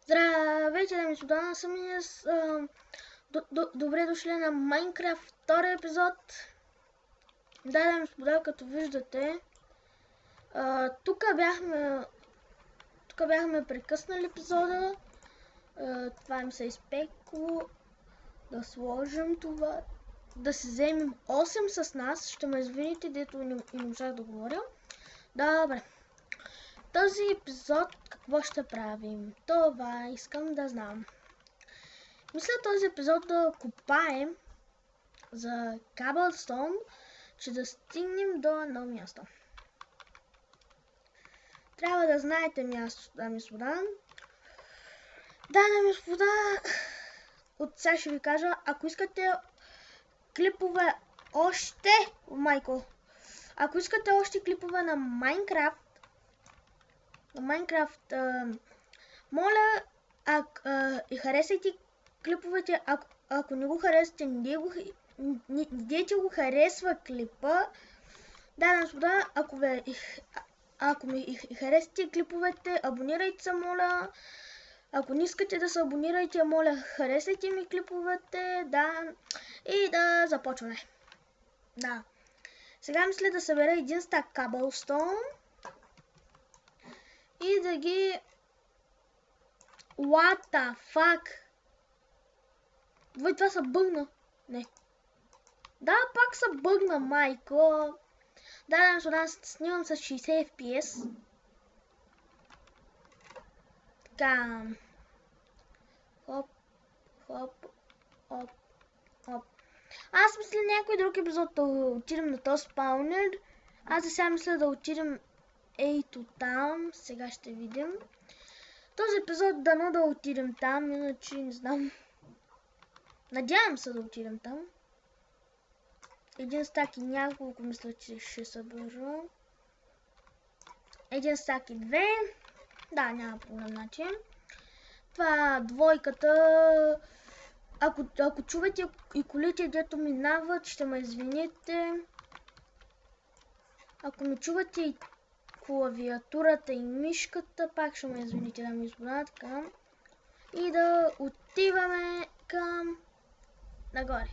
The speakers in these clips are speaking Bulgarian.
Здравейте, дами и господа, на самия добре дошли на Майнкрафт втори епизод. Да, дами и господа, като виждате, тук бяхме прекъснали епизода. Това им се изпекло. Да сложим това. Да си вземем 8 с нас. Ще ме извините, дето не можах да говоря. Добре. Този епизод какво ще правим? Това искам да знам. Мисля този епизод да копаем за Cobblestone, че да стигнем до едно място. Трябва да знаете място, дами и господа. Да, дами и господа, от сега ще ви кажа, ако искате клипове още, ако искате още клипове на Майнкрафт, моля, и харесайте клиповете, ако не го харесате, недейте го харесва клипа. Да, господа, ако ми харесате клиповете, абонирайте се, моля. Ако не искате да се абонирайте, моля, харесайте ми клиповете, да. И да започваме. Да. Сега мисля да събера един стак Cobblestone и да ги... What the fuck? Това са бъгна. Не. Да, пак са бъгна, майко. Да, снимам с 60 FPS. Така. Хоп, хоп, хоп, хоп. Аз мисля някой друг епизод да отидем на този спаунер. Аз за сега мисля да отидем ето там. Сега ще видим. Този епизод дано да отидем там, иначе не знам. Надявам се да отидем там. Един стак и няколко мисля, че ще събера. Един стак и две. Да, няма проблем начин. Това двойката. Ако чувате и колите, дето минават, ще ме извините. Ако ми чувате и клавиатурата и мишката, пак ще ме извините, да ми избора така. И да отиваме към нагоре.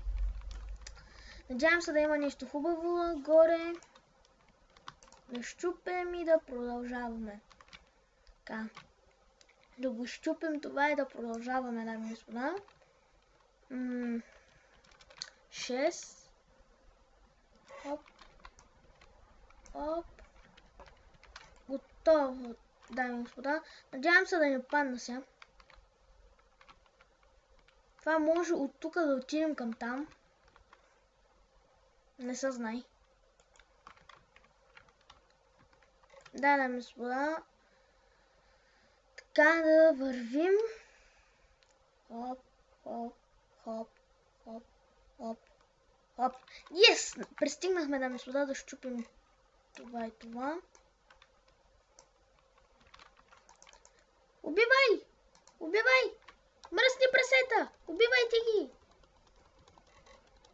Надявам се да има нещо хубаво нагоре. Да щупим и да продължаваме. Така. Да го щупим това и да продължаваме, дами и господа. 6. Оп. Оп. Готово, дами и господа. Надявам се да не падна сега. Това може от тук да отидем към там. Не се знай. Да, дами и господа. Така да вървим. Хоп, хоп, хоп, хоп, хоп, хоп. Yes! Пристигнахме, дами и господа, да щупим това и това. Убивай! Убивай! Мръсни прасета! Убивайте ги!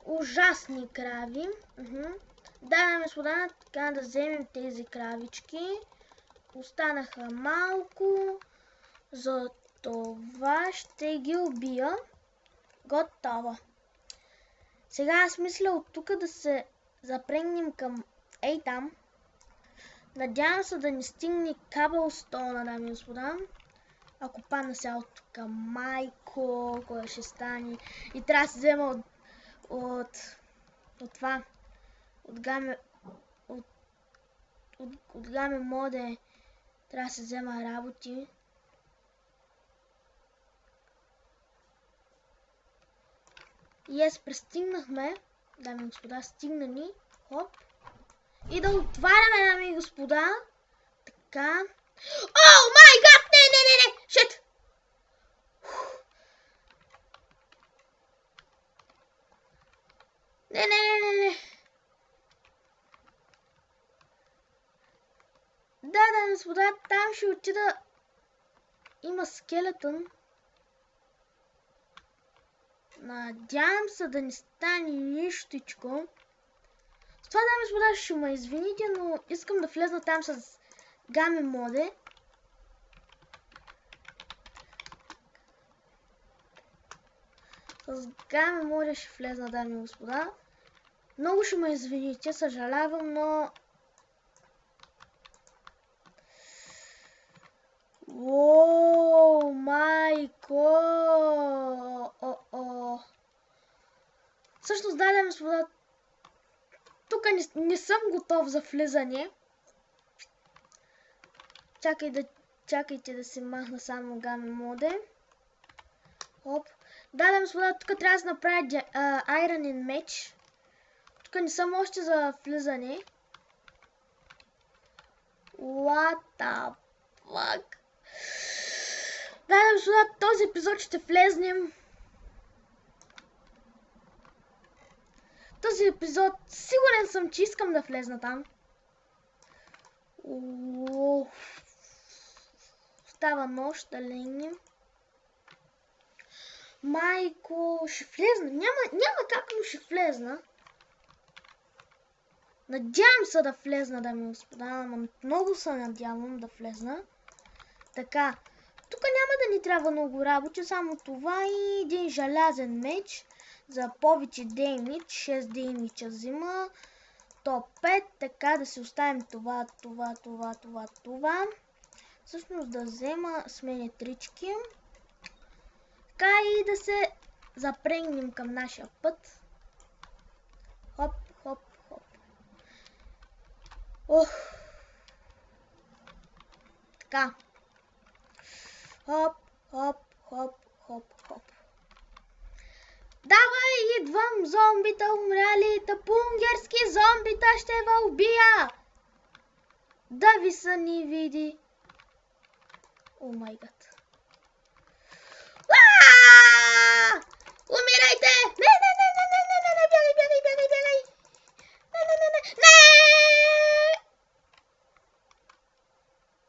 Ужасни крави. Да, дами и господа, така да вземем тези кравички. Останаха малко. За това ще ги убия. Готово. Сега аз мисля от тук да се запрегнем към ей там. Надявам се да не стигне Cobblestone, дами и господа. Ако падна сега от тук, майко, кой ще стане. И трябва да се взема от това. От гаме моде. Трябва да се взема работи. И пристигнахме, дами и господа, стигнани. Хоп. И да отваряме, дами и господа. Така. О, май гад! Не! Шит! Не. Да, дами и господа, там ще отида. Има скелетън. Надявам се да не стане нищичко. С това, дами и господа, ще ме извините, но искам да влезна там с гаме моде. С гаме моде ще влезна, дами и господа. Много ще ме извините, съжалявам, но... Ооо, майко! Всъщност, да, дами и господа, тук не съм готов за влизане. Чакайте да се махна само гаме моде. Оп. Да, дами и господа, тук трябва да се направя Iron меч. Тук не съм още за влизане. What the fuck? Да, дами и господа, този епизод ще влезнем. Този епизод сигурен съм, че искам да влезна там. Става нощ, да легнем. Майко, ще влезна. Няма как, но ще влезна. Надявам се да влезна, дами и господа. Много се надявам да влезна. Така, тук няма да ни трябва много работа, само това и един желязен меч за повече деймидж. 6 деймиджа взима. Топ 5, така да си оставим това. Всъщност да взема сменетрички. Така и да се запрегнем към нашия път. Хоп. Ох. Така. Хоп. Давай, идвам, зомбита умряли, тъпунгерски зомбита ще ва убия. Да ви са ни види. О май гад. Умирайте! Не, бягай!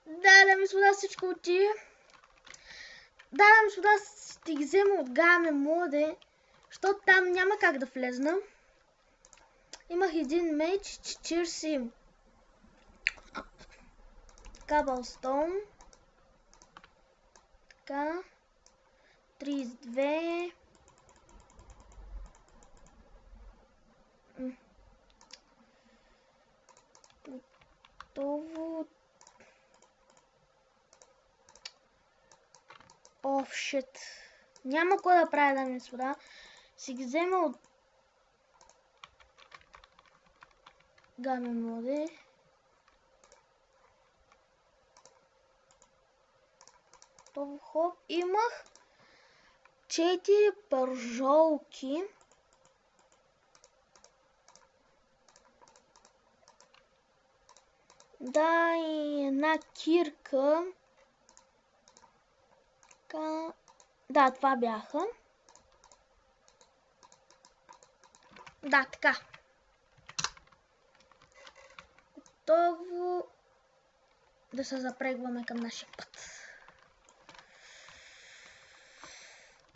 Не! Да, ми господа, всичко отива. Да, ми господа, ще ги взема от гаме моде, защото там няма как да влезна. Имах един меч, 40 кабълстоун. Така. 32. Готово. Оф, шит. Няма кой да правя, дами и господа. Си ги взема от гаме моде. Хоп, имах 4 пържолки. Да, и една кирка. Така. Да, това бяха. Да, така. Готово да се запрегваме към нашия път.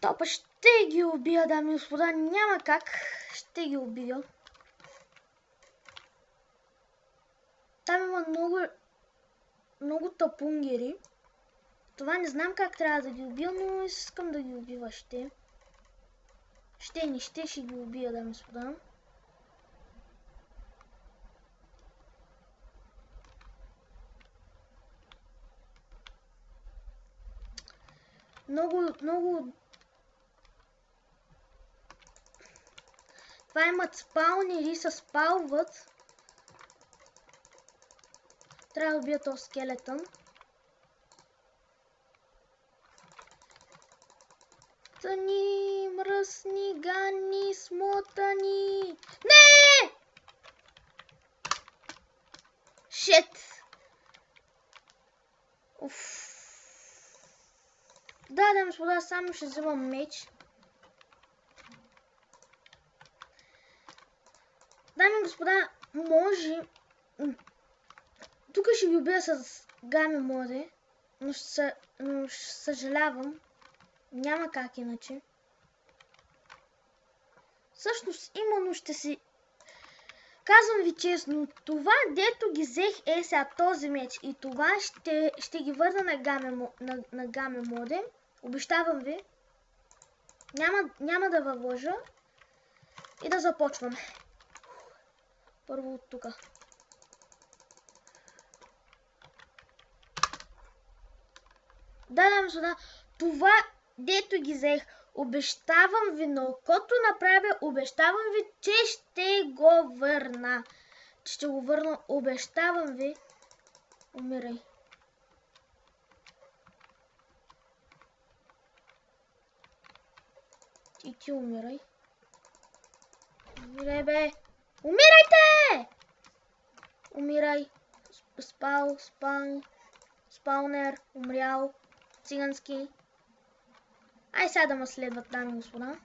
Топа ще ги убия, дами и господа. Няма как. Ще ги убия. Там има много тъпунгери. Това не знам как трябва да ги убия, но искам да ги убива. Ще ги убия, дами и господа. Много... Това имат спаунери, се спалват. Трябва да убия този скелетън. Тъни, мръсни, ганни, смотани. Не! Шит! Уф. Да, дами и господа, само ще вземам меч. Дами и господа, може... Тук ще ви убия с гаме моде, но съжалявам. Няма как иначе. Всъщност, именно ще си... Казвам ви честно, това дето ги взех сега този меч и това ще ги върна на гаме моде. Обещавам ви. Няма да въвложа. И да започваме. Първо от тук. Да, сюда. Това, дето ги взех. Обещавам ви, но като направя, обещавам ви, че ще го върна. Ще го върна, обещавам ви. Умирай. И ти умирай. Умирай, бе. Умирайте! Умирай. Спаунер, умрял. Цигански. Ай сега да ме следват, дами и господа.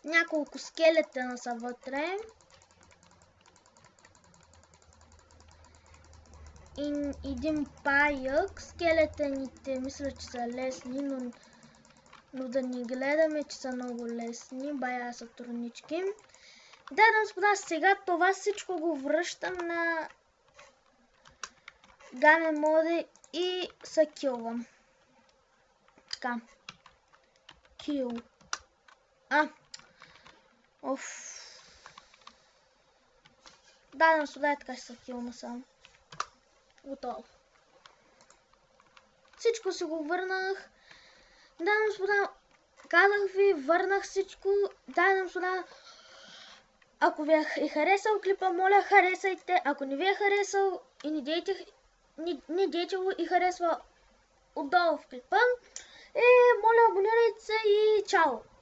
Няколко скелетена са вътре. И един паяк. Скелетените мисля, че са лесни, но да ни гледаме, че са много лесни. Бая са труднички. Да, господа, сега това всичко го връщам на Game Mode и се килвам. Така. Кил. Да, господа, е така ще се килвам сам. Готово. Всичко си го върнах. Да, господа, казах ви, върнах всичко. Да, господа, ако ви е харесал клипа, моля харесайте. Ако не ви е харесал и не дейте го и харесва отдолу в клипа. Моля абонирайте се и чао!